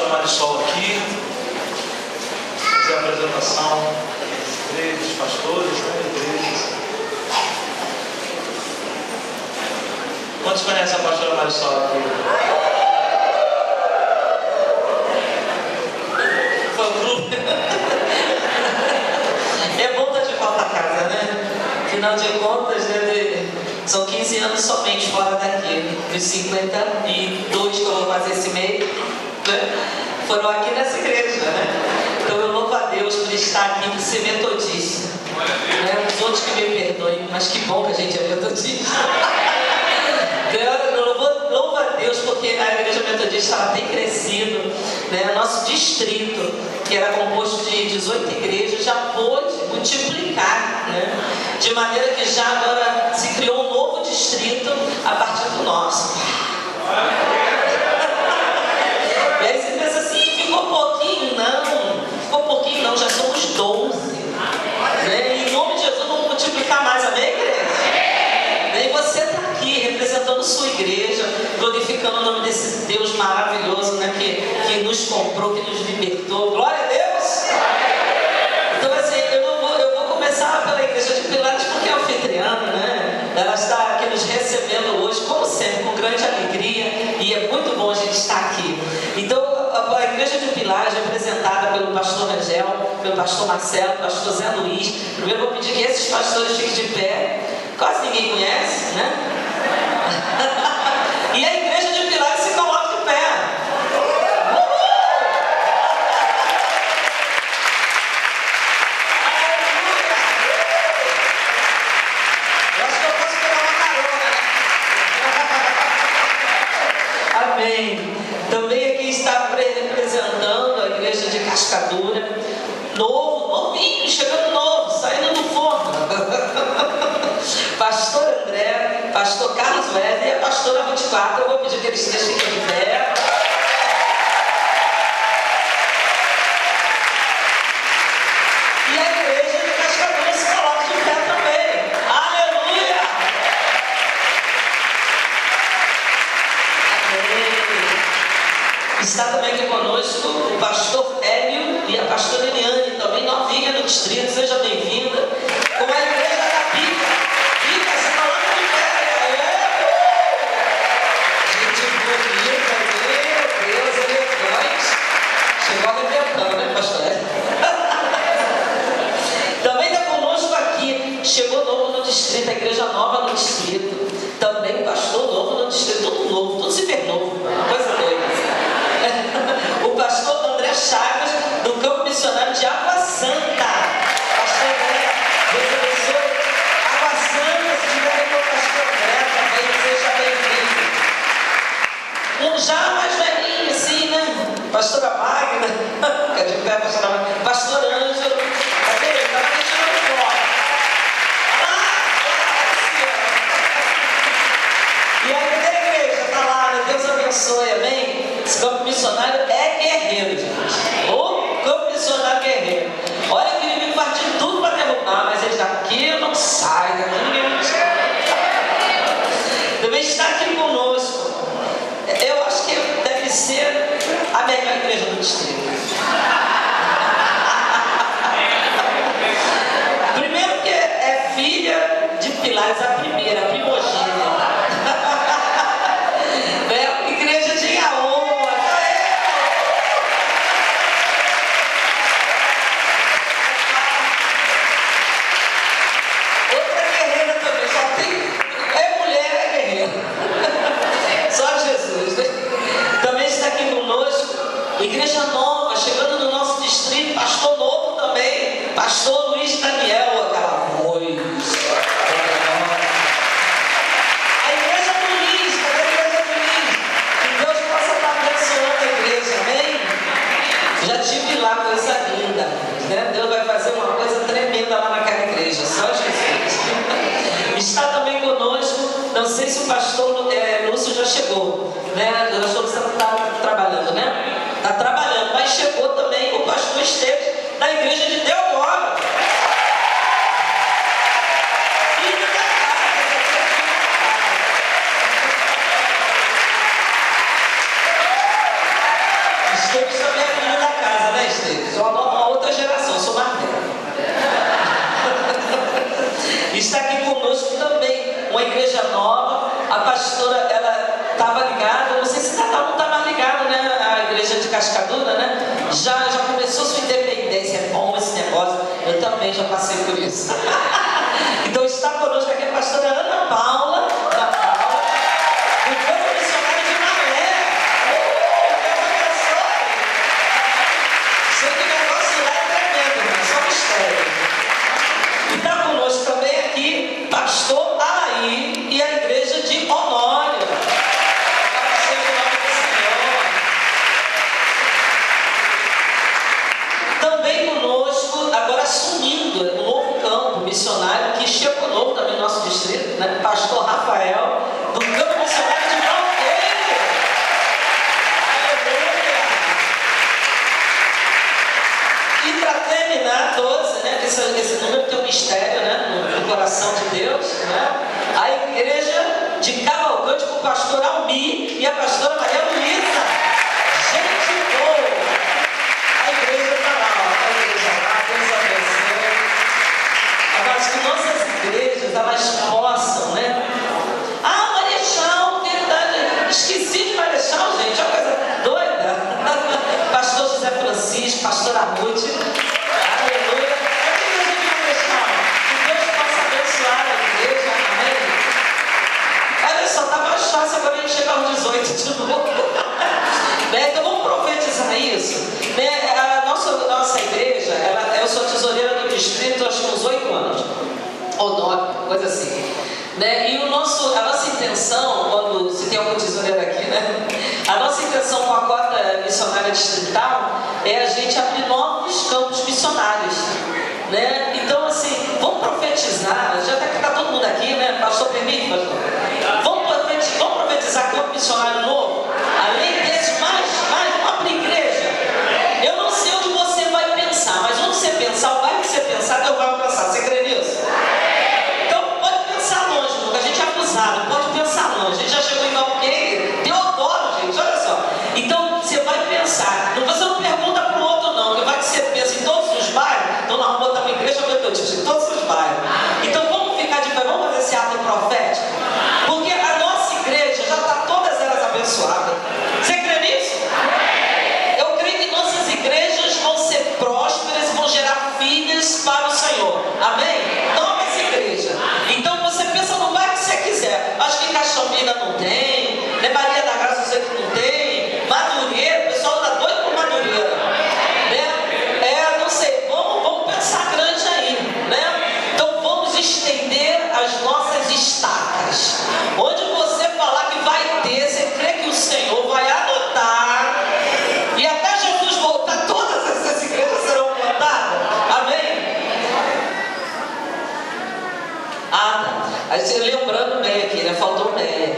pastora Marisol aqui, fazer a apresentação das igrejas, pastores, igrejas. Quantos conhecem a pastora Marisol aqui? Foi o grupo. É bom estar de volta a casa, né? Afinal de contas, né, são 15 anos somente fora daqui. Dos 52 que eu vou fazer esse mês, né, foram aqui nessa igreja, né? Então eu louvo a Deus por estar aqui, por ser metodista. Né? Os outros que me perdoem, mas que bom que a gente é metodista. Eu louvo a Deus porque a igreja metodista ela tem crescido, né? Nosso distrito, que era composto de 18 igrejas, já pôde multiplicar, né? De maneira que já agora se criou um novo distrito a partir do nosso. E aí você pensa assim, ficou pouquinho? Não, já somos 12. Né? Em nome de Jesus vamos multiplicar mais, amém, igreja? E você está aqui representando sua igreja, glorificando o nome desse Deus maravilhoso, né, que nos comprou, que nos libertou. Glória a Deus! Então assim, eu vou começar pela igreja de Pilares porque é anfitriana, né? Ela está aqui nos recebendo hoje, como sempre, com grande alegria, e é muito bom a gente estar aqui. Então a igreja de Pilares é representada pelo pastor Rangel, pelo pastor Marcelo, pelo pastor Zé Luiz. Primeiro eu vou pedir que esses pastores fiquem de pé. Quase ninguém conhece, né? E a igreja de Pilares se coloca de pé. Eu acho que eu posso pegar uma carona. Amém. Também aqui está representando a igreja de Cascadura. Novinho, chegando novo, saindo do forno. Pastor André, pastor Carlos Wesley e a pastora 24. Eu vou pedir que eles fiquem de pé. E a igreja de Cascadura se coloca de pé também. Aleluia! Amém. Está também aqui conosco o pastor Hélio e a pastora Eliane, também novinha no distrito. Seja bem-vinda. Com a igreja da Bíblia. Chegou arrebentando, né, pastor? Também está conosco aqui, chegou novo no distrito, a igreja nova no distrito. Também pastor novo no distrito, tudo novo, tudo super novo, coisa doida. O pastor André Chagas, do campo missionário de Água Santa. Pastor André, Deus abençoe. Água Santa, se tiver aí com o pastor André, também seja bem-vindo. Um já mais velhinho, assim, né? Pastora Magna, fica de pé, pastora Magna. Pastor Ângelo, cadê ele? Estava deixando fora. E aí da igreja, está lá, né? Deus abençoe, amém? Esse campo missionário é guerreiro, gente. O campo missionário guerreiro. Olha que ele vai partir tudo para derrubar, mas ele daqui não sai, daqui ninguém não sai. Também está aqui conosco. Eu acho que deve ser a melhor igreja do distrito. Primeiro que é filha de Pilares, a primeira, a primogênita. É, igreja de Iaoma. Outra guerreira também, só tem. É mulher, é guerreira. Só Jesus, né? Também está aqui conosco, igreja nova, chegando no nosso distrito, pastor novo também, pastor Luiz Daniel, aquela voz. A igreja do Luiz, cadê a igreja do Luiz? Que Deus possa estar abençoando a igreja, amém? Já tive lá, coisa linda, né? Deus vai fazer uma coisa tremenda lá naquela igreja, só Jesus. Está também conosco, não sei se o pastor Lúcio já chegou, né? O pastor Lúcio está trabalhando, né? Está trabalhando, mas chegou também o pastor Esteves da igreja de Deodoro. Esteves de Cascadura, né? Já começou sua independência. É bom esse negócio. Eu também já passei por isso. Então está conosco aqui a pastora Ana Paula, do Campo Missionário de Maré. Deus abençoe. Sei que o negócio lá é tremendo, mas só mistério. E está conosco também aqui pastor Alaí e a igreja de Honório. Seja o nome do Senhor. Também conosco, agora assumindo o novo campo missionário que chegou novo também no nosso distrito, né? Pastor Rafael, do Campo Missionário de Valqueire. Aleluia! E para terminar, 12, né? Esse número tem um mistério, né? No coração de Deus, né? A igreja de Cavalcante com o pastor Almi e a pastora Maria Luísa. Gente boa! A igreja está lá, ó. A igreja lá, Deus abençoe. Mas que nossas igrejas, elas possam, né? Ah, Marechal, verdade. Esqueci de Marechal, gente. É uma coisa doida. Pastor José Francisco, pastora Ruth. Aleluia. É a igreja de Marechal. Que Deus possa abençoar a igreja. Amém. Olha só, tá mais fácil agora a gente chegar aos 18 de novo. Né? Então vamos profetizar isso. Né? A nossa igreja, eu sou tesoureira do distrito, acho que uns 8 anos. Ou 9, coisa assim. Né? E a nossa intenção, quando se tem algum tesoureiro aqui, né? A nossa intenção com a cota missionária distrital é a gente abrir novos campos missionários. Né? Então, assim, vamos profetizar, já que está todo mundo aqui, né? Pastor, permite, pastor? Vamos profetizar campo missionário novo? Além desse, mais, vamos abrir igreja. Eu não sei onde você vai pensar, mas onde você pensar, o bairro que você pensar, Deus vai alcançar. Você crê nisso? Então, pode pensar longe, porque a gente é abusado, pode pensar longe. A gente já chegou em Valqueire, Teodoro, gente, olha só. Então, você vai pensar. Você não pergunta para o outro, não, porque vai que você pensa em todos os bairros. Então, nós vamos botar uma igreja metodista em todos os bairros. Então, vamos ficar de pé, vamos fazer esse ato profético. Porque a nossa igreja já está todas elas abençoadas. Você crê nisso? Eu creio que nossas igrejas vão ser prósperas e vão gerar filhas para o Senhor. Amém? Novas igrejas. Então você pensa no bairro que você quiser. Acho que Caxambina não tem, né? Maria da Graça eu sei que não tem, Madureira, o pessoal está doido por Madureira. Né? Não sei, vamos pensar grande aí. Né? Então vamos estender as nossas estacas. Onde você falar que vai ter, você crê que o Senhor vai adotar. E até Jesus voltar, todas essas igrejas serão plantadas. Amém? Ah, tá. Aí você lembrando Meia aqui, né? Faltou Meia.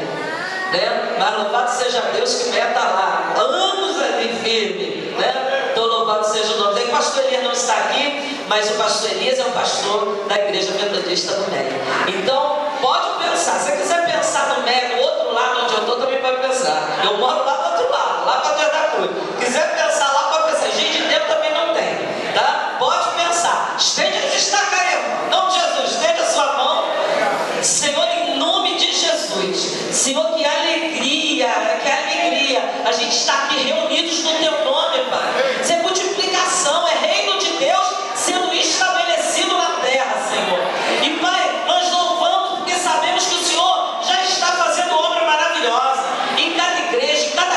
Né? Mas louvado seja Deus que Meia está lá. Anos ali firme. Né? Então louvado seja o nome dele. O pastor Elias não está aqui, mas o pastor Elias é o pastor da igreja metodista do Meia. Então, pode pensar. Se você quiser pensar no Meia, do outro lado onde eu estou, também pode pensar. Eu moro lá do outro lado, lá para dentro da cruz. Quiser pensar lá, pode pensar. Gente de Deus também não tem. Tá? Pode pensar. Estende a destaca aí, irmão. Em nome de Jesus, estende a sua mão. Senhor, em nome de Jesus. Senhor, que alegria, a gente está aqui reunidos no teu nome, Pai. Isso é multiplicação, é reino de Deus sendo estabelecido na terra, Senhor. E Pai, nós louvamos porque sabemos que o Senhor já está fazendo obra maravilhosa em cada igreja, em cada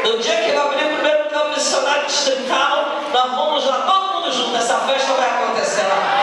No dia que eu abrir o primeiro campo missionário distrital, nós vamos lá todo mundo junto. Essa festa vai acontecer lá.